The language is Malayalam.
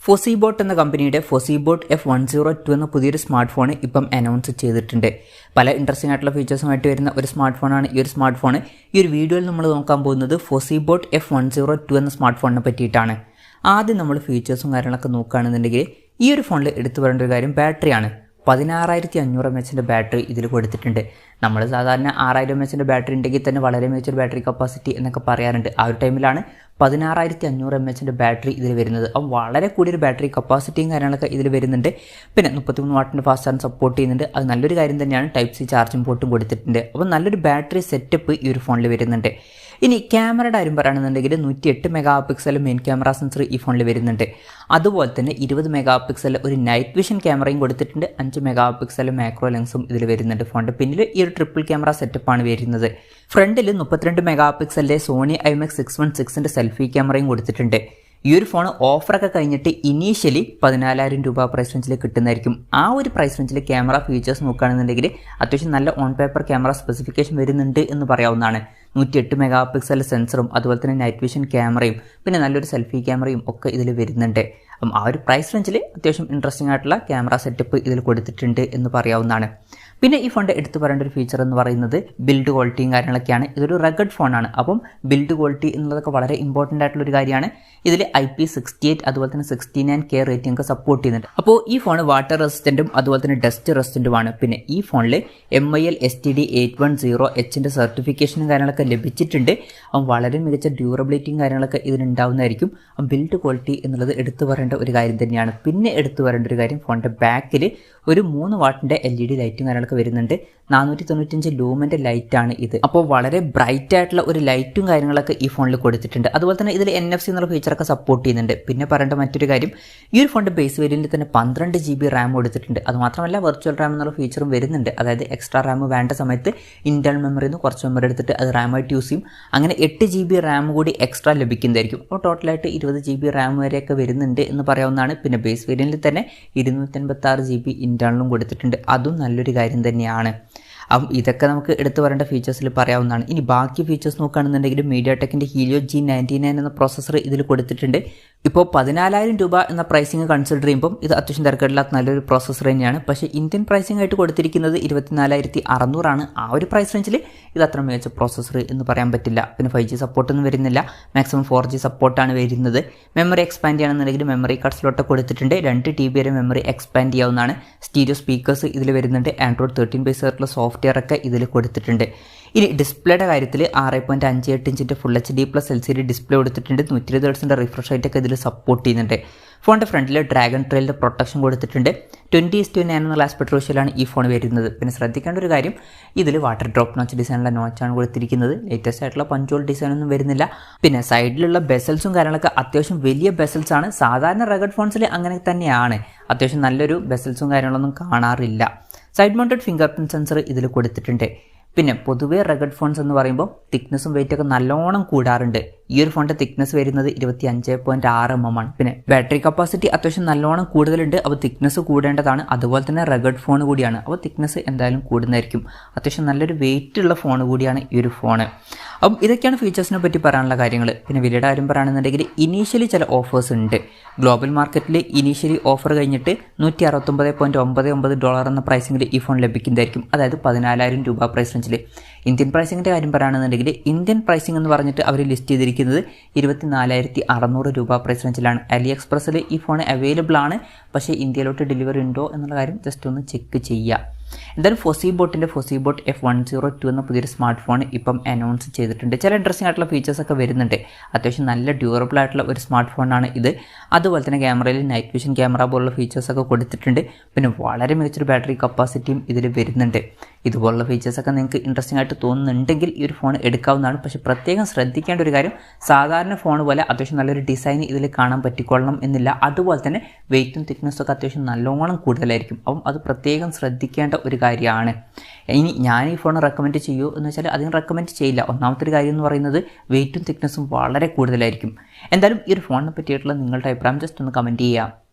Fossibot എന്ന കമ്പനിയുടെ Fossibot F102 എന്ന പുതിയൊരു സ്മാർട്ട് ഫോൺ ഇപ്പം അനൗൺസ് ചെയ്തിട്ടുണ്ട്. പല ഇൻട്രസ്റ്റിംഗ് ആയിട്ടുള്ള ഫീച്ചേഴ്സുമായിട്ട് വരുന്ന ഒരു സ്മാർട്ട് ഫോണാണ് ഈ ഒരു സ്മാർട്ട് ഫോൺ. ഈ ഒരു വീഡിയോയിൽ നമ്മൾ നോക്കാൻ പോകുന്നത് Fossibot F102 എന്ന സ്മാർട്ട് ഫോണിനെ പറ്റിയിട്ടാണ്. ആദ്യം നമ്മൾ ഫീച്ചേഴ്സും കാര്യങ്ങളൊക്കെ നോക്കുകയാണെന്നുണ്ടെങ്കിൽ ഈ ഒരു ഫോണിൽ എടുത്തു പറയേണ്ട ഒരു കാര്യം ബാറ്ററിയാണ്. 16500 mAh ബാറ്ററി ഇതിൽ കൊടുത്തിട്ടുണ്ട്. നമ്മൾ സാധാരണ 6000 mAh ബാറ്ററി ഉണ്ടെങ്കിൽ തന്നെ വളരെ മികച്ചൊരു ബാറ്ററി കപ്പാസിറ്റി എന്നൊക്കെ പറയാറുണ്ട്. ആ ഒരു ടൈമിലാണ് 16500 mAh ബാറ്ററി ഇതിൽ വരുന്നത്. അപ്പം വളരെ കൂടിയൊരു ബാറ്ററി കപ്പാസിറ്റിയും കാര്യങ്ങളൊക്കെ ഇതിൽ വരുന്നുണ്ട്. പിന്നെ 33 വാട്ടിൻ്റെ ഫാസ്റ്റ് ചാർജ് സപ്പോർട്ട് ചെയ്യുന്നുണ്ട്. അത് നല്ലൊരു കാര്യം തന്നെയാണ്. ടൈപ്പ് സി ചാർജിംഗ് പോർട്ടും കൊടുത്തിട്ടുണ്ട്. അപ്പോൾ നല്ലൊരു ബാറ്ററി സെറ്റപ്പ് ഈ ഒരു ഫോണിൽ വരുന്നുണ്ട്. ഇനി ക്യാമറയുടെ കാര്യം പറയുകയാണെന്നുണ്ടെങ്കിൽ 108 mega pixel main camera sensor ഈ ഫോണിൽ വരുന്നുണ്ട്. അതുപോലെ തന്നെ 20 മെഗാ പിക്സൽ ഒരു നൈറ്റ് വിഷൻ ക്യാമറയും കൊടുത്തിട്ടുണ്ട്. 5 മെഗാ പിക്സൽ മാക്രോ ലെൻസും ഇതിൽ വരുന്നുണ്ട്. ഫോണിൻ്റെ പിന്നിൽ ഈ ഒരു ട്രിപ്പിൾ ക്യാമറ സെറ്റപ്പാണ് വരുന്നത്. ഫ്രണ്ടിൽ 32 മെഗാ പിക്സലിൻ്റെ സോണി IMX 616 സെൽഫി ക്യാമറയും കൊടുത്തിട്ടുണ്ട്. ഈ ഒരു ഫോൺ ഓഫറൊക്കെ കഴിഞ്ഞിട്ട് ഇനീഷ്യലി 14000 രൂപ പ്രൈസ് റേഞ്ചിൽ കിട്ടുന്നതായിരിക്കും. ആ ഒരു പ്രൈസ് റേഞ്ചിൽ ക്യാമറ ഫീച്ചേഴ്സ് നോക്കുകയാണെന്നുണ്ടെങ്കിൽ അത്യാവശ്യം നല്ല ഓൺ പേപ്പർ ക്യാമറ സ്പെസിഫിക്കേഷൻ വരുന്നുണ്ട് എന്ന് പറയാവുന്നതാണ്. 108 മെഗാ പിക്സൽ സെൻസറും അതുപോലെ തന്നെ നൈറ്റ് വിഷൻ ക്യാമറയും പിന്നെ നല്ലൊരു സെൽഫി ക്യാമറയും ഒക്കെ ഇതിൽ വരുന്നുണ്ട്. അപ്പം ആ ഒരു പ്രൈസ് റേഞ്ചിൽ അത്യാവശ്യം ഇൻട്രസ്റ്റിംഗ് ആയിട്ടുള്ള ക്യാമറ സെറ്റപ്പ് ഇതിൽ കൊടുത്തിട്ടുണ്ട് എന്ന് പറയാവുന്നതാണ്. പിന്നെ ഈ ഫോണിൻ്റെ എടുത്തു പറയേണ്ട ഒരു ഫീച്ചർ എന്ന് പറയുന്നത് ബിൽഡ് ക്വാളിറ്റിയും കാര്യങ്ങളൊക്കെയാണ്. ഇതൊരു റഗഡ് ഫോണാണ്. അപ്പം ബിൽഡ് ക്വാളിറ്റി എന്നുള്ളതൊക്കെ വളരെ ഇമ്പോർട്ടൻ്റ് ആയിട്ടുള്ളൊരു കാര്യമാണ്. ഇതിൽ IP68 അതുപോലെ തന്നെ 69K റേറ്റിംഗ് ഒക്കെ സപ്പോർട്ട് ചെയ്യുന്നുണ്ട്. അപ്പോൾ ഈ ഫോൺ വാട്ടർ റെസിസ്റ്റൻറ്റും അതുപോലെ തന്നെ ഡസ്റ്റ് റെസിസ്റ്റൻറ്റുമാണ്. പിന്നെ ഈ ഫോണിൽ MIL STD 810H സർട്ടിഫിക്കേഷനും കാര്യങ്ങളൊക്കെ ലഭിച്ചിട്ടുണ്ട്. അപ്പം വളരെ മികച്ച ഡ്യൂറബിലിറ്റിയും കാര്യങ്ങളൊക്കെ ഇതിനുണ്ടാവുന്നതായിരിക്കും. അപ്പം ബിൽഡ് ക്വാളിറ്റി എന്നുള്ളത് എടുത്തു പറയേണ്ട ഒരു കാര്യം തന്നെയാണ്. പിന്നെ എടുത്തു പറയേണ്ട ഒരു കാര്യം ഫോണിൻ്റെ ബാക്കിൽ ഒരു 3 വാട്ടിൻ്റെ LED ലൈറ്റും കാര്യങ്ങളൊക്കെ വരുന്നുണ്ട്. 495 ലൂമൻ്റെ ലൈറ്റാണ് ഇത്. അപ്പോൾ വളരെ ബ്രൈറ്റ് ആയിട്ടുള്ള ഒരു ലൈറ്റും കാര്യങ്ങളൊക്കെ ഈ ഫോണിൽ കൊടുത്തിട്ടുണ്ട്. അതുപോലെ തന്നെ ഇതിൽ NFC എന്നുള്ള ഫീച്ചറൊക്കെ സപ്പോർട്ട് ചെയ്യുന്നുണ്ട്. പിന്നെ പറയേണ്ട മറ്റൊരു കാര്യം ഈ ഒരു ഫോണിൻ്റെ ബേസ് വേരിയൻറ്റിൽ തന്നെ 12 GB റാം കൊടുത്തിട്ടുണ്ട്. അതുമാത്രമല്ല വെർച്വൽ റാം എന്നുള്ള ഫീച്ചറും വരുന്നുണ്ട്. അതായത് എക്സ്ട്രാ റാം വേണ്ട സമയത്ത് ഇന്റേണൽ മെമ്മറിയിൽ നിന്ന് കുറച്ച് മെമ്മറി എടുത്തിട്ട് അത് റാമായിട്ട് യൂസ് ചെയ്യും. അങ്ങനെ 8 GB റാം കൂടി എക്സ്ട്രാ ലഭിക്കുന്നതായിരിക്കും. അപ്പോൾ ടോട്ടലായിട്ട് 20 GB റാം വരെയൊക്കെ വരുന്നുണ്ട് എന്ന് പറയാവുന്നതാണ്. പിന്നെ ബേസ് വേരിയൻറ്റിൽ തന്നെ 256 GB ഇന്റേണലും കൊടുത്തിട്ടുണ്ട്. അതും നല്ലൊരു കാര്യം തന്നെയാണ്. അപ്പം ഇതൊക്കെ നമുക്ക് എടുത്തു പറയേണ്ട ഫീച്ചേഴ്സിൽ പറയാവുന്നതാണ്. ഇനി ബാക്കി ഫീച്ചേഴ്സ് നോക്കുകയാണെന്നുണ്ടെങ്കിൽ മീഡിയാടെക്കിൻ്റെ ഹീലിയോ G99 എന്ന പ്രോസസ്സർ ഇതിൽ കൊടുത്തിട്ടുണ്ട്. ഇപ്പോൾ 14000 രൂപ എന്ന പ്രൈസിങ് കൺസിഡർ ചെയ്യുമ്പം ഇത് അത്യാവശ്യം തിരക്കേടില്ലാത്ത നല്ലൊരു പ്രോസസ്സർ തന്നെയാണ്. പക്ഷേ ഇന്ത്യൻ പ്രൈസിംഗ് ആയിട്ട് കൊടുത്തിരിക്കുന്നത് 24600 ആ ഒരു പ്രൈസ് റേഞ്ചിൽ ഇത് അത്ര മികച്ച പ്രോസസ്സർ എന്ന് പറയാൻ പറ്റില്ല. പിന്നെ 5G സപ്പോർട്ടൊന്നും വരുന്നില്ല. മാക്സിമം 4G സപ്പോർട്ടാണ് വരുന്നത്. മെമ്മറി എക്സ്പാൻഡ് ചെയ്യണമെന്നുണ്ടെങ്കിൽ മെമ്മറി കാർഡ് സ്ലോട്ട് കൊടുത്തിട്ടുണ്ട്. 2 TB വരെ മെമ്മറി എക്സ്പാൻഡ് ചെയ്യാവുന്നതാണ്. സ്റ്റീരിയോ സ്പീക്കേഴ്സ് ഇതിൽ വരുന്നുണ്ട്. Android 13 ബേസ് ആയിട്ടുള്ള സോഫ്റ്റ്വെയർ ഒക്കെ ഇതിൽ കൊടുത്തിട്ടുണ്ട്. ഇനി ഡിസ്പ്ലേയുടെ കാര്യത്തിൽ 6.58 ഇഞ്ചിൻ്റെ ഫുൾ HD+ LCD ഡിസ്പ്ലേ കൊടുത്തിട്ടുണ്ട്. 120 Hz റിഫ്രഷ് റേറ്റ് ഒക്കെ ഇതിൽ സപ്പോർട്ട് ചെയ്യുന്നുണ്ട്. ഫോണിൻ്റെ ഫ്രണ്ടിൽ ഡ്രാഗൺ ട്രെയിലിൻ്റെ പ്രൊട്ടക്ഷൻ കൊടുത്തിട്ടുണ്ട്. 20:9 എന്നുള്ള ആസ്പെക്ട് റേഷ്യോയിലാണ് ഈ ഫോൺ വരുന്നത്. പിന്നെ ശ്രദ്ധിക്കേണ്ട ഒരു കാര്യം ഇതിൽ വാട്ടർ ഡ്രോപ്പ് നോച്ച് ഡിസൈനുള്ള നോച്ചാണ് കൊടുത്തിരിക്കുന്നത്. ലേറ്റസ്റ്റ് ആയിട്ടുള്ള പഞ്ചോൾ ഡിസൈൻ ഒന്നും വരുന്നില്ല. പിന്നെ സൈഡിലുള്ള ബെസൽസും കാര്യങ്ങളൊക്കെ അത്യാവശ്യം വലിയ ബെസൽസ് ആണ്. സാധാരണ റഗഡ് ഫോൺസിൽ അങ്ങനെ തന്നെയാണ്. അത്യാവശ്യം നല്ലൊരു ബെസൽസും കാര്യങ്ങളൊന്നും കാണാറില്ല. Side mounted finger print sensor ഇതിൽ കൊടുത്തിട്ടുണ്ട്. പിന്നെ പൊതുവേ റഗഡ് ഫോൺസ് എന്ന് പറയുമ്പോൾ തിക്നെസ്സും വെയിറ്റൊക്കെ നല്ലോണം കൂടാറുണ്ട്. ഈ ഒരു ഫോണിൻ്റെ തിക്നെസ് വരുന്നത് 25.6 mm ആണ്. പിന്നെ ബാറ്ററി കപ്പാസിറ്റി അത്യാവശ്യം നല്ലോണം കൂടുതലുണ്ട്. അപ്പോൾ തിക്നെസ് കൂടേണ്ടതാണ്. അതുപോലെ തന്നെ റഗഡ് ഫോൺ കൂടിയാണ്. അപ്പോൾ തിക്നെസ് എന്തായാലും കൂടുന്നതായിരിക്കും. അത്യാവശ്യം നല്ലൊരു വെയിറ്റ് ഉള്ള ഫോൺ കൂടിയാണ് ഈ ഒരു ഫോൺ. അപ്പം ഇതൊക്കെയാണ് ഫീച്ചേഴ്സിനെ പറ്റി പറയാനുള്ള കാര്യങ്ങൾ. പിന്നെ വിലയുടെ കാര്യം പറയുകയാണെന്നുണ്ടെങ്കിൽ ഇനീഷ്യലി ചില ഓഫേഴ്സ് ഉണ്ട്. ഗ്ലോബൽ മാർക്കറ്റിൽ ഇനീഷ്യലി ഓഫർ കഴിഞ്ഞിട്ട് $169.99 എന്ന പ്രൈസിങ്ങിൽ ഈ ഫോൺ ലഭിക്കുന്നതായിരിക്കും. അതായത് 14000 രൂപ പ്രൈസ് റേഞ്ചിൽ. ഇന്ത്യൻ പ്രൈസിങ്ങിൻ്റെ കാര്യം പറയുകയാണെന്നുണ്ടെങ്കിൽ ഇന്ത്യൻ പ്രൈസിംഗ് എന്ന് പറഞ്ഞിട്ട് അവർ ലിസ്റ്റ് ചെയ്തിരിക്കുന്നത് 24600 രൂപ പ്രൈസ് റേഞ്ചിലാണ്. AliExpressൽ ഈ ഫോൺ അവൈലബിൾ ആണ്. പക്ഷേ ഇന്ത്യയിലോട്ട് ഡെലിവറി ഉണ്ടോ എന്നുള്ള കാര്യം ജസ്റ്റ് ഒന്ന് ചെക്ക് ചെയ്യുക. എന്തായാലും Fossibot F102 എന്ന പുതിയൊരു സ്മാർട്ട് ഫോൺ ഇപ്പം അനൗൺസ് ചെയ്തിട്ടുണ്ട്. ചില ഇൻട്രസ്റ്റിംഗ് ആയിട്ടുള്ള ഫീച്ചേഴ്സൊക്കെ വരുന്നുണ്ട്. അത്യാവശ്യം നല്ല ഡ്യൂറബിൾ ആയിട്ടുള്ള ഒരു സ്മാർട്ട് ഫോണാണ് ഇത്. അതുപോലെ തന്നെ ക്യാമറയിൽ നൈറ്റ് വിഷൻ ക്യാമറ പോലുള്ള ഫീച്ചേഴ്സൊക്കെ കൊടുത്തിട്ടുണ്ട്. പിന്നെ വളരെ മികച്ചൊരു ബാറ്ററി കപ്പാസിറ്റിയും ഇതിൽ വരുന്നുണ്ട്. ഇതുപോലുള്ള ഫീച്ചേഴ്സൊക്കെ നിങ്ങൾക്ക് ഇൻട്രസ്റ്റിംഗ് ആയിട്ട് തോന്നുന്നുണ്ടെങ്കിൽ ഈ ഒരു ഫോൺ എടുക്കാവുന്നതാണ്. പക്ഷേ പ്രത്യേകം ശ്രദ്ധിക്കേണ്ട ഒരു കാര്യം സാധാരണ ഫോൺ പോലെ അത്യാവശ്യം നല്ലൊരു ഡിസൈൻ ഇതിൽ കാണാൻ പറ്റിക്കൊള്ളണം എന്നില്ല. അതുപോലെ തന്നെ വെയിറ്റും തിക്നെസ്സും ഒക്കെ അത്യാവശ്യം നല്ലോണം കൂടുതലായിരിക്കും. അപ്പം അത് പ്രത്യേകം ശ്രദ്ധിക്കേണ്ട ഒരു കാര്യമാണ്. ഇനി ഞാൻ ഈ ഫോൺ റെക്കമെൻഡ് ചെയ്യുമോ എന്ന് വെച്ചാൽ അതിന് റെക്കമെൻഡ് ചെയ്യില്ല. ഒന്നാമത്തെ ഒരു കാര്യം എന്ന് പറയുന്നത് വെയിറ്റും തിക്നെസ്സും വളരെ കൂടുതലായിരിക്കും. എന്തായാലും ഈ ഒരു ഫോണിനെ പറ്റിയിട്ടുള്ള നിങ്ങളുടെ അഭിപ്രായം ജസ്റ്റ് ഒന്ന് കമൻറ്റ് ചെയ്യുക.